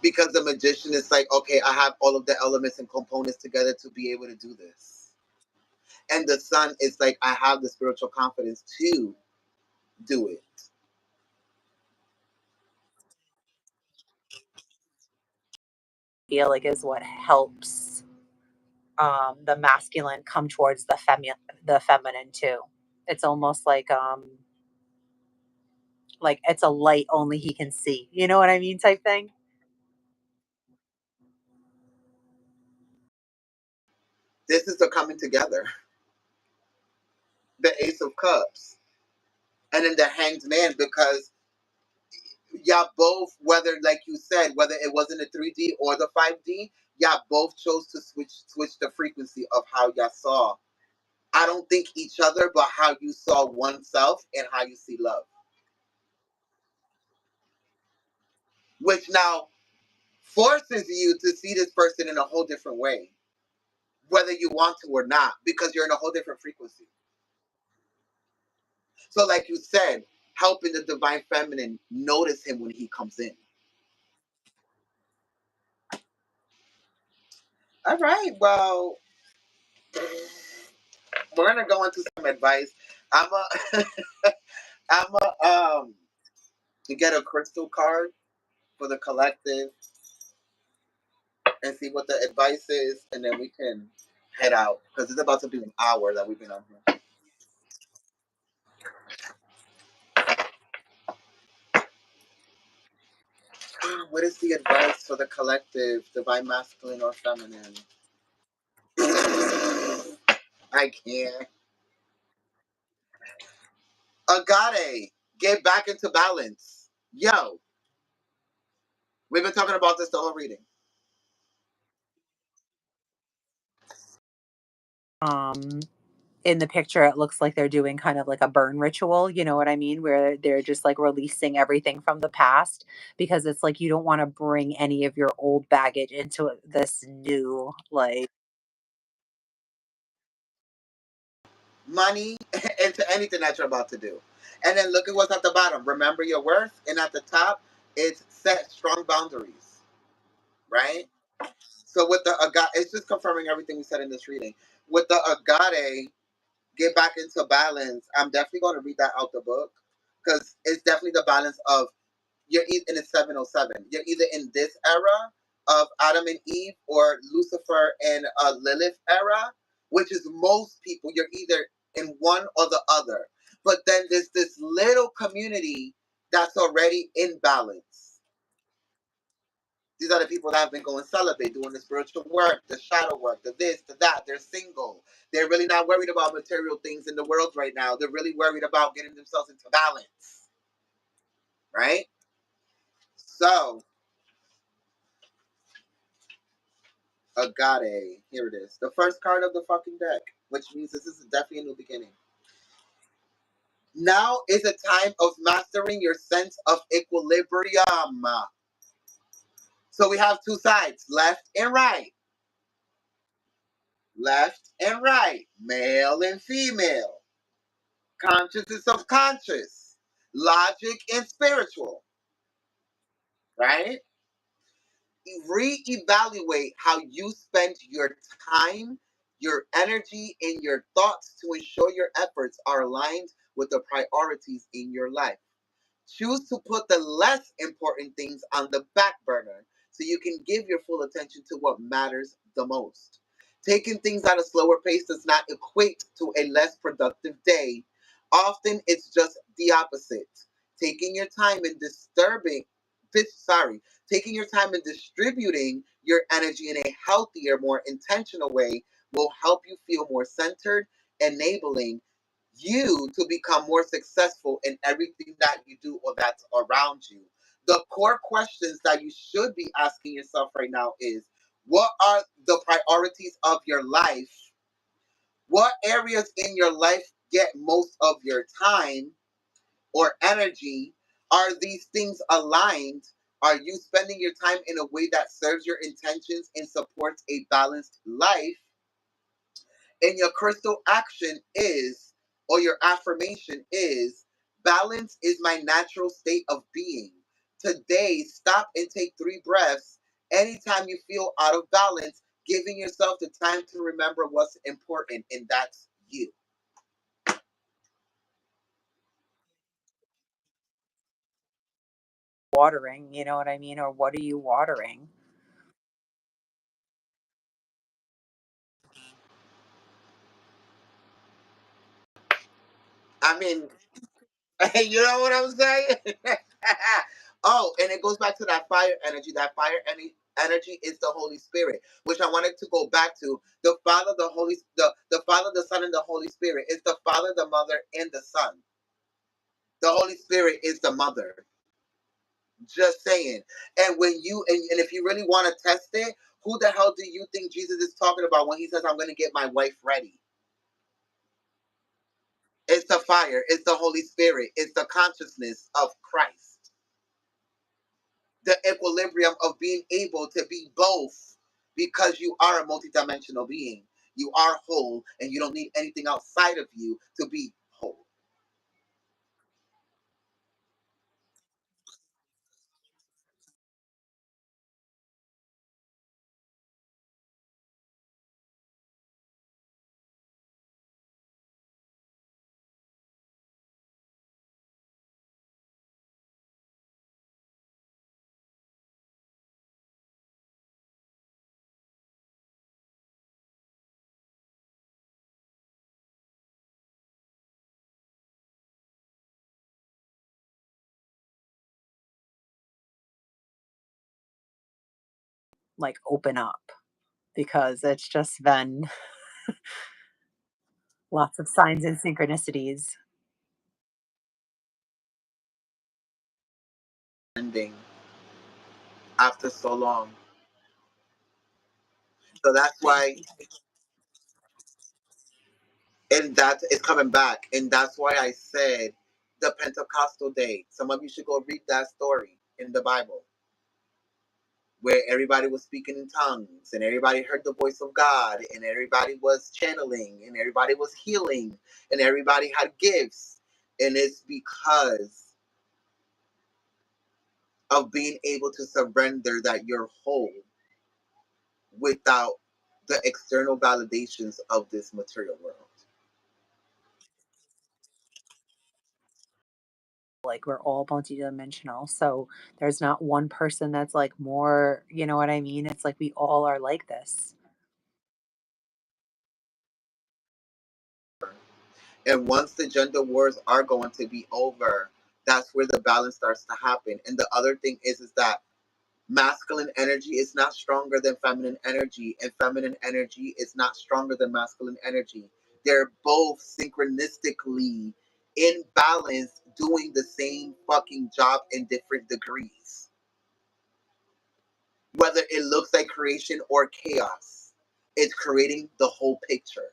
Because the magician is like, okay, I have all of the elements and components together to be able to do this. And the sun is like, I have the spiritual confidence to do it. Feel like is what helps the masculine come towards the feminine too. It's almost like it's a light only he can see. You know what I mean, type thing. This is the coming together. The Ace of Cups. And then the Hanged Man, because y'all both, whether like you said, whether it was in the 3D or the 5D, y'all both chose to switch the frequency of how y'all saw. I don't think each other, but how you saw oneself and how you see love. Which now forces you to see this person in a whole different way, whether you want to or not, because you're in a whole different frequency. So, like you said, helping the divine feminine notice him when he comes in. All right, well, we're gonna go into some advice. I'm a, I'm a, to get a crystal card for the collective and see what the advice is, and then we can head out because it's about to be an hour that we've been on here. What is the advice for the collective, divine masculine or feminine? I can't. Agate, get back into balance. Yo, we've been talking about this the whole reading. Um, in the picture, it looks like they're doing kind of like a burn ritual, you know what I mean? Where they're just like releasing everything from the past because it's like you don't want to bring any of your old baggage into this new, like, Money into anything that you're about to do. And then look at what's at the bottom. Remember your worth. And at the top, it's set strong boundaries, right? So with the agate, it's just confirming everything we said in this reading. With the agate, get back into balance. I'm definitely going to read that out the book because it's definitely the balance of you're in the 707. You're either in this era of Adam and Eve or Lucifer and Lilith era, which is most people. You're either in one or the other. But then there's this little community that's already in balance. These are the people that have been going celibate, doing the spiritual work, the shadow work, the this, the that. They're single. They're really not worried about material things in the world right now. They're really worried about getting themselves into balance. Right? So, Agate. Here it is. The first card of the fucking deck, which means this is definitely a new beginning. Now is a time of mastering your sense of equilibrium. So we have two sides, left and right. Left and right, male and female, conscious and subconscious, logic and spiritual, right? Reevaluate how you spend your time, your energy, and your thoughts to ensure your efforts are aligned with the priorities in your life. Choose to put the less important things on the back burner so you can give your full attention to what matters the most. Taking things at a slower pace does not equate to a less productive day. Often it's just the opposite. Taking your time in taking your time in distributing your energy in a healthier, more intentional way will help you feel more centered, enabling you to become more successful in everything that you do or that's around you. The core questions that you should be asking yourself right now is what are the priorities of your life? What areas in your life get most of your time or energy? Are these things aligned? Are you spending your time in a way that serves your intentions and supports a balanced life? And your crystal action is, or your affirmation is, balance is my natural state of being. Today, stop and take 3 breaths. Anytime you feel out of balance, giving yourself the time to remember what's important, and that's you. watering, you know what I mean? Or what are you watering? I mean, you know what I'm saying? Oh, and it goes back to that fire energy. That energy is the Holy Spirit, which I wanted to go back to. The Father, the Father, the Son, and the Holy Spirit. It's the Father, the Mother, and the Son. The Holy Spirit is the Mother. Just saying. And when you and if you really want to test it, who the hell do you think Jesus is talking about when he says, I'm going to get my wife ready? It's the fire. It's the Holy Spirit. It's the consciousness of Christ. The equilibrium of being able to be both, because you are a multidimensional being. You are whole, and you don't need anything outside of you to be whole. Like open up because it's just been lots of signs and synchronicities. Ending after so long. So that's why, and that is coming back. And that's why I said the Pentecostal day. Some of you should go read that story in the Bible where everybody was speaking in tongues and everybody heard the voice of God and everybody was channeling and everybody was healing and everybody had gifts. And it's because of being able to surrender that you're whole without the external validations of this material world. Like we're all multidimensional. So there's not one person that's like more, you know what I mean? It's like we all are like this. And once the gender wars are going to be over, that's where the balance starts to happen. And the other thing is that masculine energy is not stronger than feminine energy, and feminine energy is not stronger than masculine energy. They're both synchronistically in balance, doing the same fucking job in different degrees. Whether it looks like creation or chaos, it's creating the whole picture.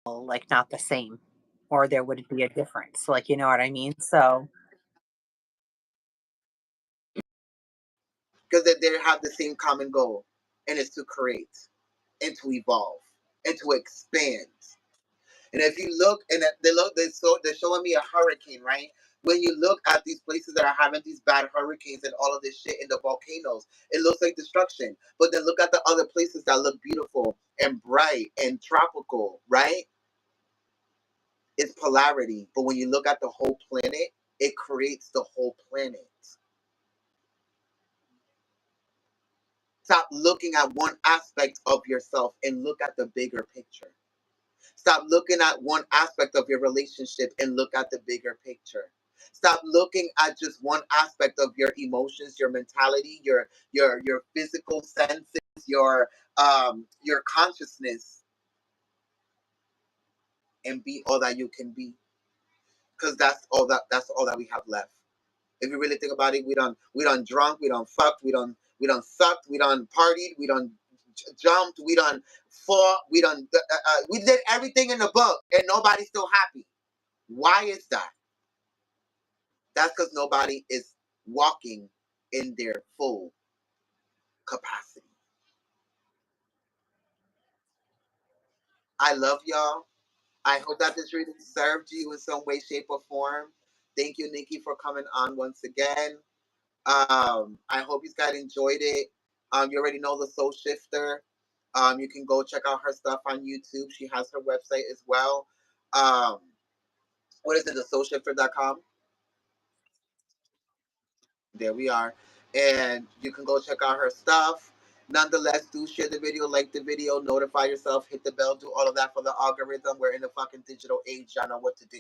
Well, like not the same, or there would be a difference. Like, you know what I mean? So Because they have the same common goal, and it's to create and to evolve and to expand. And if you look, and they're showing me a hurricane, right? When you look at these places that are having these bad hurricanes and all of this shit in the volcanoes, it looks like destruction. But then look at the other places that look beautiful and bright and tropical, right? It's polarity. But when you look at the whole planet, it creates the whole planet. Stop looking at one aspect of yourself and look at the bigger picture. Stop looking at one aspect of your relationship and look at the bigger picture. Stop looking at just one aspect of your emotions, your mentality, your physical senses, your consciousness, and be all that you can be. Because that's all that we have left. If you really think about it, we done drunk, we done fucked, we done sucked, we done partied, we done jumped, we done fought, we did everything in the book, and nobody's still happy. Why is that? That's because nobody is walking in their full capacity. I love y'all. I hope that this reading served you in some way, shape, or form. Thank you, Nikki, for coming on once again. I hope you guys enjoyed it. You already know the Soul Shifter. You can go check out her stuff on YouTube. She has her website as well. Um, what is it? TheSoulShifter.com. There we are. And you can go check out her stuff. Nonetheless, do share the video, like the video, notify yourself, hit the bell, do all of that for the algorithm. We're in the fucking digital age. Y'all know what to do.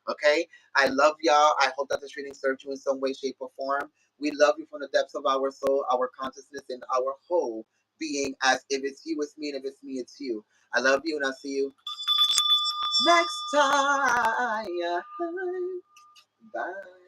Okay? I love y'all. I hope that this reading served you in some way, shape, or form. We love you from the depths of our soul, our consciousness, and our whole being. As if it's you, it's me, and if it's me, it's you. I love you, and I'll see you next time. Bye.